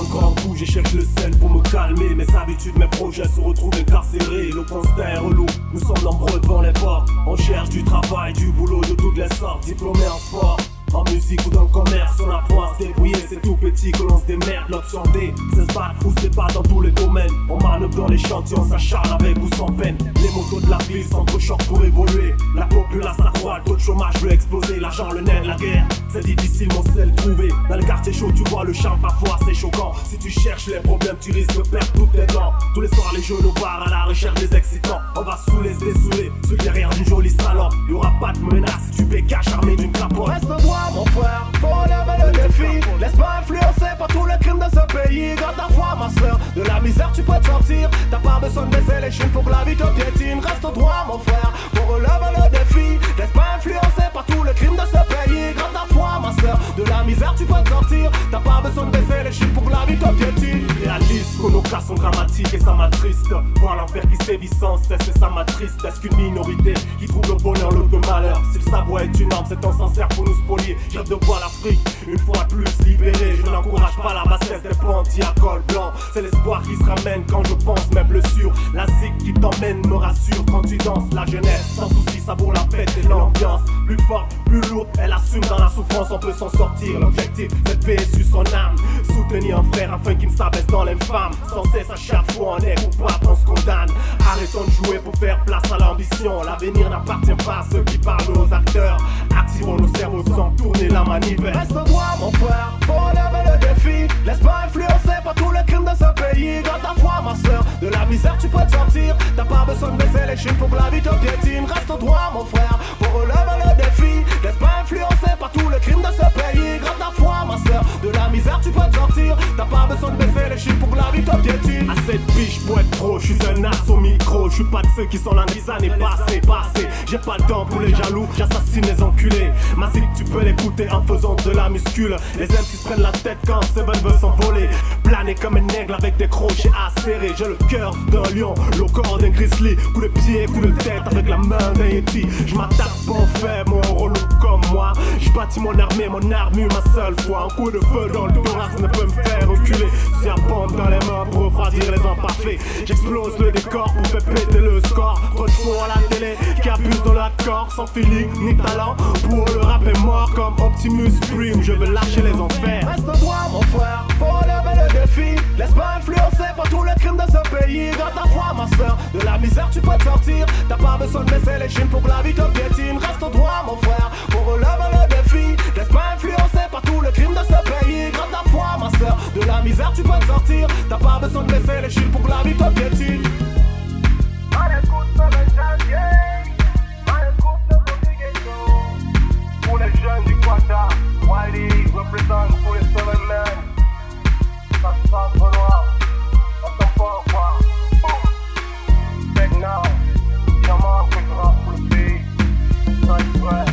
encore un coup, j'écherche le sel pour me calmer. Mes habitudes, mes projets se retrouvent incarcérés. Le constat est relou, nous sommes nombreux devant les portes. On cherche du travail, du boulot de toutes les sortes. Diplômés en sport, en musique ou dans le commerce, on apprend à se débrouiller, c'est tout petit que l'on se démerde. L'option D, c'est se battre ou se battre dans tous les domaines. On manœuvre dans les chantiers, on s'acharne avec ou sans peine. Les motos de la ville s'entrechoquent pour évoluer. La populace s'accroît, le taux de chômage veut exploser. L'argent, le nerf de la guerre, c'est difficile mon sel trouver. Dans le quartier chaud, tu vois le charme, parfois c'est choquant. Si tu cherches les problèmes, tu risques de perdre toutes tes dents. Tous les soirs, les jeunes au bar à la recherche des excitants. On va saouler, se dessouler, ceux derrière d'une jolie salon. Y'aura pas de menace, tu pécaches armé d'une capote. Reste droit mon frère, faut relever le défi. Laisse pas influencer par tous les crimes de ce pays. Garde ta foi ma soeur, de la misère tu peux te sortir. T'as pas besoin de baisser les chines pour que la vie te piétine. Reste droit mon frère, faut relever le défi. Laisse pas influencer par tous les crimes de ce pays. Garde ta foi ma soeur, de la misère tu peux te sortir. T'as pas besoin de baisser les chines pour que la vie te piétine. Réalise que nos cas sont dramatiques et ça m'attriste. Voir l'enfer qui sévit sans cesse et ça m'attriste. Est-ce qu'une minorité qui trouve le bonheur, l'autre le malheur? Si le savoir est une arme, c'est un sincère pour nous spolier. J'ai hâte de voir l'Afrique une fois de plus libérée. Je n'encourage pas la bassesse des bandits à col blanc. C'est l'espoir qui se ramène quand je pense mes blessures. La zig qui t'emmène me rassure quand tu danses. La jeunesse sans souci savoure la fête et l'ambiance. Plus forte, plus lourde, elle assume dans la souffrance, on peut s'en sortir. L'objectif c'est de payer sur son âme. Soutenir un frère afin qu'il ne s'abaisse dans l'infâme. Sans cesse à chaque fois on est coupable, on se condamne. Arrêtons de jouer pour faire place à l'ambition. L'avenir n'appartient pas à ceux qui parlent aux acteurs. Activons nos cerveaux sans tourner la manivelle. Reste droit mon frère, faut relever le défi. Laisse pas influencer par tous les crimes de ce pays. Garde ta foi ma soeur, de la misère tu peux te sortir. T'as pas besoin de baisser les chines pour que la vie te piétine. Reste droit mon frère, faut relever le défi. Laisse pas influencer par tous les crimes de ce pays. Garde ta foi ma soeur, de la misère tu peux te sortir. T'as pas besoin de baisser les chines pour que la vie te piétine. À cette biche pour être pro, je suis un as au micro. Je suis pas de ceux qui sont dans les années passées. J'ai pas le temps pour les jaloux, j'assassine les enculés. Ma zig tu peux l'écouter en faisant de la muscule. Les MC se prennent la tête quand Seven veut s'envoler. Planer comme un aigle avec des crochets acérés. J'ai le cœur d'un lion, le corps d'un grizzly. Coup de pied, coup de tête avec la main d'un yeti. Je m'attaque pas aux faibles, mon relou comme moi. Je bâtis mon armée, mon armure, ma seule foi. Un coup de feu dans le thorax ne peut me faire reculer. Si un bombe dans les mains pour refroidir les imparfaits. J'explose le décor pour faire péter le score. Trop de faux à la télé qui abuse de l'accord. Sans feeling ni talent, pour le rap est mort comme Optimus Prime. Je veux lâcher les enfers. Reste droit mon frère, faut relever le défi. Laisse pas influencer par tous les crimes de ce pays. Garde ta foi ma soeur, de la misère tu peux te sortir. T'as pas besoin de baisser les chines pour que la vie te piétine. Reste droit mon frère, faut relever le défi. Laisse pas influencer par tous les crimes de ce pays. Garde ta foi ma soeur, de la misère tu peux te sortir. T'as pas besoin de baisser les chines pour que la vie te piétine. Pour les jeunes du Quata, Wiley représente pour les Seven Men. Ça se passe au noir, on s'en fout quoi. Take now, diamant que je rappe pour le pays. Ça y est, ouais.